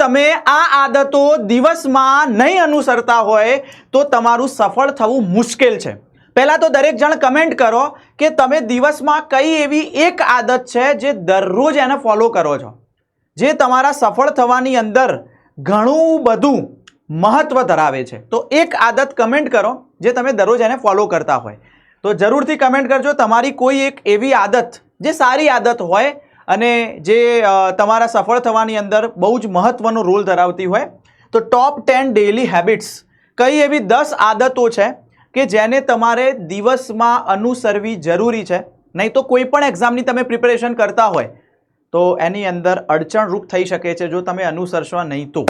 તમે આ આદતો દિવસમાં નહીં અનુસરતા હોય તો તમારું સફળ થવું મુશ્કેલ છે. પહેલા તો દરેક જણ કમેન્ટ કરો કે તમે દિવસમાં કઈ એવી એક આદત છે જે દરરોજ એને ફોલો કરો છો, જે તમારા સફળ થવાની અંદર ઘણું બધું મહત્વ ધરાવે છે. તો એક આદત કમેન્ટ કરો જે તમે દરરોજ એને ફોલો કરતા હોય. તો જરૂરથી કમેન્ટ કરજો તમારી કોઈ એક એવી આદત જે સારી આદત હોય અને જે તમારા સફળ થવાની અંદર બહુ જ મહત્વનો રોલ ધરાવતી હોય. તો ટોપ 10 ડેઇલી હેબિટ્સ, કઈ એવી 10 આદતો છે કે જેને તમારે દિવસમાં અનુસરવી જરૂરી છે, નહીં તો કોઈ પણ એક્ઝામની તમે પ્રિપેરેશન કરતા હોય તો એની અંદર અડચણરૂપ થઈ શકે છે જો તમે અનુસરશો નહીં તો.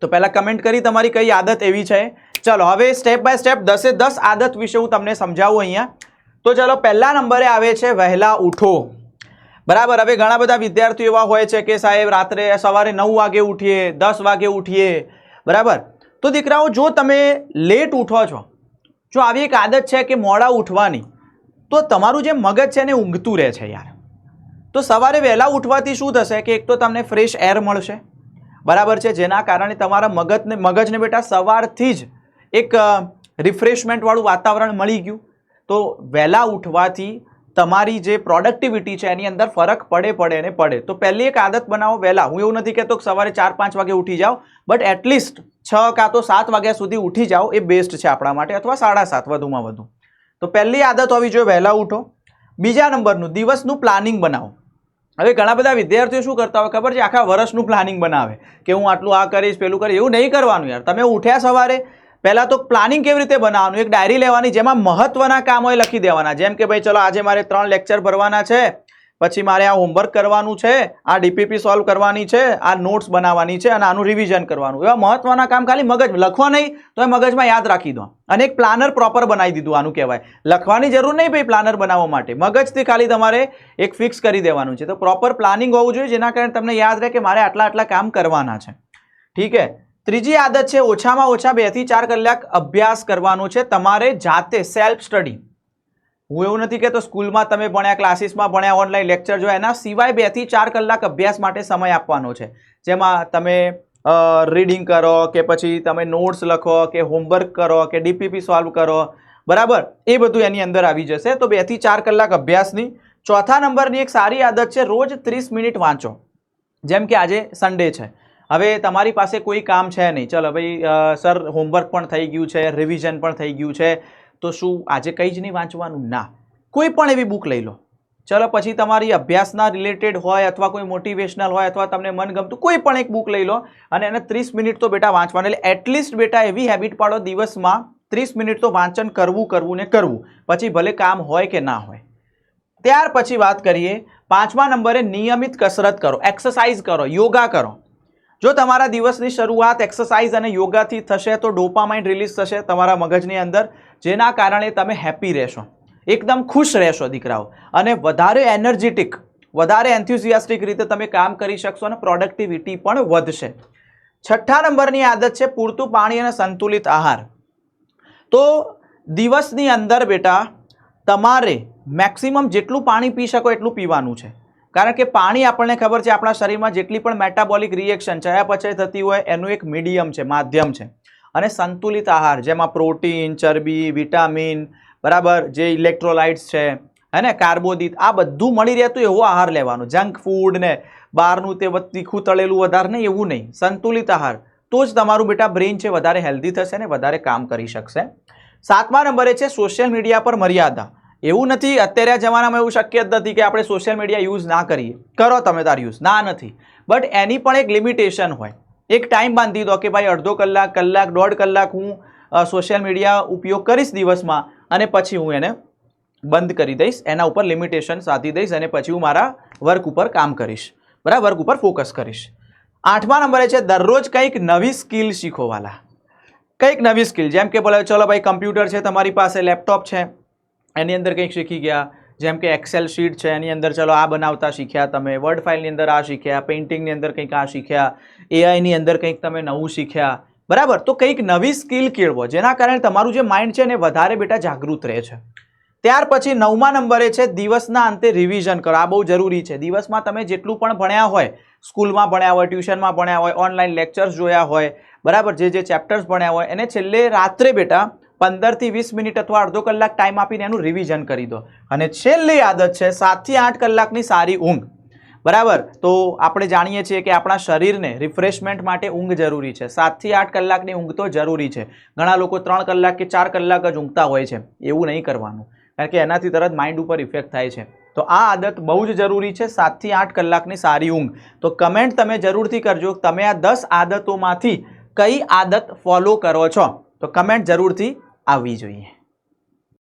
તો પહેલાં કમેન્ટ કરી તમારી કઈ આદત એવી છે. ચલો હવે સ્ટેપ બાય સ્ટેપ 10 આદત વિશે હું તમને સમજાવું અહીંયા. તો ચલો પહેલા નંબરે આવે છે વહેલા ઉઠો. બરાબર. હવે ઘણા બધા વિદ્યાર્થીઓ એવા હોય છે કે સાહેબ રાત્રે સવારે 9 વાગે ઉઠીએ, 10 વાગે ઉઠીએ. બરાબર. તો દીકરાઓ જો તમે લેટ ઉઠો છો, જો આવી એક આદત છે કે મોડા ઉઠવાની, તો તમારું જે મગજ છે ને ઊંઘતું રહે છે યાર. તો સવારે વહેલા ઉઠવાથી શું થશે કે એક તો તમને ફ્રેશ એર મળશે. બરાબર છે. જેના કારણે તમારા મગજને બેટા સવારથી જ એક રિફ્રેશમેન્ટવાળું વાતાવરણ મળી ગયું. તો વહેલા ઉઠવાથી તમારી જે પ્રોડક્ટિવિટી છે એની અંદર ફરક પડે. તો પહેલી એક આદત બનાવો વહેલા. હું એવું નથી કહેતો કે સવારે 4-5 વાગે ઉઠી જાઓ, બટ એટલીસ્ટ 6 કાં તો 7 વાગ્યા સુધી ઉઠી જાઓ, એ બેસ્ટ છે આપણા માટે, અથવા 7:30 વધુમાં વધુ. તો પહેલી આદત હોવી જોઈએ વહેલા ઉઠો. બીજા નંબરનું દિવસનું પ્લાનિંગ બનાવો. હવે ઘણા બધા વિદ્યાર્થીઓ શું કરતા હોય ખબર છે, આખા વર્ષનું પ્લાનિંગ બનાવે કે હું આટલું આ કરીશ, પેલું કરીશ. એવું નહીં કરવાનું યાર. તમે ઉઠ્યા સવારે, પહેલાં તો પ્લાનિંગ કેવી રીતે બનાવવાનું, એક ડાયરી લેવાની જેમાં મહત્વના કામ હોય લખી દેવાના. જેમ કે ભાઈ ચલો આજે મારે 3 લેક્ચર ભરવાના છે, પછી મારે આ હોમવર્ક કરવાનું છે, આ ડીપીપી સોલ્વ કરવાની છે, આ નોટ્સ બનાવવાની છે અને આનું રિવિઝન કરવાનું. એવા મહત્વના કામ ખાલી મગજ લખવા નહીં તો એ મગજમાં યાદ રાખી દો. અને એક પ્લાનર પ્રોપર બનાવી દીધું. આનું કહેવાય લખવાની જરૂર નહીં ભાઈ પ્લાનર બનાવવા માટે, મગજથી ખાલી તમારે એક ફિક્સ કરી દેવાનું છે. તો પ્રોપર પ્લાનિંગ હોવું જોઈએ જેના કારણે તમને યાદ રહે કે મારે આટલા કામ કરવાના છે. ઠીક છે. ત્રીજી આદત છે ઓછામાં ઓછા 2 થી 4 કલાક અભ્યાસ કરવાનો છે તમારે જાતે, સેલ્ફ સ્ટડી. હું એવું નથી કહેતો સ્કૂલમાં તમે ભણ્યા, ક્લાસીસમાં ભણ્યા, ઓનલાઈન લેક્ચર જો, એના સિવાય 2 થી 4 કલાક અભ્યાસ માટે સમય આપવાનો છે. જેમાં તમે રીડિંગ કરો કે પછી તમે નોટ્સ લખો કે હોમવર્ક કરો કે ડીપીપી સોલ્વ કરો. બરાબર. એ બધું એની અંદર આવી જશે. તો 2 થી 4 કલાક અભ્યાસની. ચોથા નંબરની એક સારી આદત છે રોજ 30 મિનિટ વાંચો. જેમ કે આજે સન્ડે છે, હવે તમારી પાસે કોઈ કામ છે નહીં, ચલો ભાઈ સર હોમવર્ક પણ થઈ ગયું છે, રિવિઝન પણ થઈ ગયું છે, તો શું આજે કંઈ જ નહીં વાંચવાનું? ના, કોઈ પણ એવી બુક લઈ લો. ચલો પછી તમારી અભ્યાસના રિલેટેડ હોય અથવા કોઈ મોટિવેશનલ હોય અથવા તમને મનગમતું કોઈ પણ એક બુક લઈ લો અને એને 30 મિનિટ તો બેટા વાંચવાનું. એટલે એટલીસ્ટ બેટા એવી હેબિટ પાડો દિવસમાં 30 મિનિટ તો વાંચન કરવું ને કરવું, પછી ભલે કામ હોય કે ના હોય. ત્યાર પછી વાત કરીએ 5મા નંબરે નિયમિત કસરત કરો, એક્સરસાઇઝ કરો, યોગા કરો. જો તમારા દિવસની શરૂઆત એક્સરસાઇઝ અને યોગાથી થશે તો ડોપામાઇન રિલીઝ થશે તમારા મગજની અંદર, જેના કારણે તમે હેપી રહેશો, એકદમ ખુશ રહેશો દીકરાઓ, અને વધારે એનર્જેટિક, વધારે એન્થ્યુઝિયાસ્ટિક રીતે તમે કામ કરી શકશો અને પ્રોડક્ટિવિટી પણ વધશે. 6થા નંબરની આદત છે પૂરતું પાણી અને સંતુલિત આહાર. તો દિવસની અંદર બેટા તમારે મેક્સિમમ જેટલું પાણી પી શકો એટલું પીવાનું છે. કારણ કે પાણી આપણને ખબર છે આપણા શરીરમાં જેટલી પણ મેટાબોલિક રિએક્શન ચયાપચય થતી હોય એનું એક મીડિયમ છે, માધ્યમ છે. અને સંતુલિત આહાર જેમાં પ્રોટીન, ચરબી, વિટામિન, બરાબર, જે ઇલેક્ટ્રોલાઇટ્સ છે અને કાર્બોદિત, આ બધું મળી રહેતું એવો આહાર લેવાનો. જંક ફૂડ ને બહારનું તે તીખું તળેલું વધારે નહીં, એવું નહીં. સંતુલિત આહાર, તો જ તમારું બેટા બ્રેઇન છે વધારે હેલ્ધી થશે ને વધારે કામ કરી શકશે. 7મા નંબરે છે સોશિયલ મીડિયા પર મર્યાદા. એવું નથી, અત્યારે જમાનામાં એવું શક્ય જ નથી કે આપણે સોશિયલ મીડિયા યુઝ ના કરીએ. કરો તમે તાર યુઝ, ના નથી, બટ એની પણ એક લિમિટેશન હોય. એક ટાઈમ બાંધી દો કે ભાઈ અડધો કલાક, કલાક, 1.5 કલાક હું સોશિયલ મીડિયા ઉપયોગ કરીશ દિવસમાં અને પછી હું એને બંધ કરી દઈશ, એના ઉપર લિમિટેશન સાધી દઈશ અને પછી હું મારા વર્ક ઉપર કામ કરીશ. બરાબર, વર્ક ઉપર ફોકસ કરીશ. 8મા નંબરે છે દરરોજ કંઈક નવી સ્કિલ શીખો વાલા. કંઈક નવી સ્કિલ, જેમ કે બોલે ચલો ભાઈ કમ્પ્યુટર છે તમારી પાસે, લેપટોપ છે, એની અંદર કંઈક શીખી ગયા. જેમ કે એક્સેલ શીટ છે એની અંદર ચલો આ બનાવતા શીખ્યા તમે, વર્ડ ફાઇલની અંદર આ શીખ્યા, પેઇન્ટિંગની અંદર કંઈક આ શીખ્યા, એઆઈની અંદર કંઈક તમે નવું શીખ્યા. બરાબર. તો કંઈક નવી સ્કિલ કેળવો જેના કારણે તમારું જે માઇન્ડ છે ને વધારે બેટા જાગૃત રહે છે. ત્યાર પછી 9મા નંબરે છે દિવસના અંતે રિવિઝન કરો. આ બહુ જરૂરી છે. દિવસમાં તમે જેટલું પણ ભણ્યા હોય સ્કૂલમાં ભણ્યા હોય, ટ્યુશનમાં ભણ્યા હોય, ઓનલાઈન લેક્ચર્સ જોયા હોય, બરાબર, જે ચેપ્ટર્સ ભણ્યા હોય એને છેલ્લે રાત્રે બેટા 15 થી 20 મિનિટ અથવા અડધો કલાક ટાઈમ આપીને એનું રિવિઝન કરી દો. અને છેલ્લી આદત છે 7 થી 8 કલાકની સારી ઊંઘ. બરાબર, તો આપણે જાણીએ છીએ કે આપણા શરીરને રિફ્રેશમેન્ટ માટે ઊંઘ જરૂરી છે. 7 થી 8 કલાકની ઊંઘ તો જરૂરી છે. ઘણા લોકો 3 કલાક કે 4 કલાક જ ઊંઘતા હોય છે. એવું નહીં કરવાનું, કારણ કે એનાથી તરત માઇન્ડ ઉપર ઇફેક્ટ થાય છે. તો આ આદત બહુ જ જરૂરી છે, 7 થી 8 કલાકની સારી ઊંઘ. તો કમેન્ટ તમે જરૂરથી કરજો તમે આ 10 આદતોમાંથી કઈ આદત ફોલો કરો છો. તો કમેન્ટ જરૂરથી આવવી જોઈએ.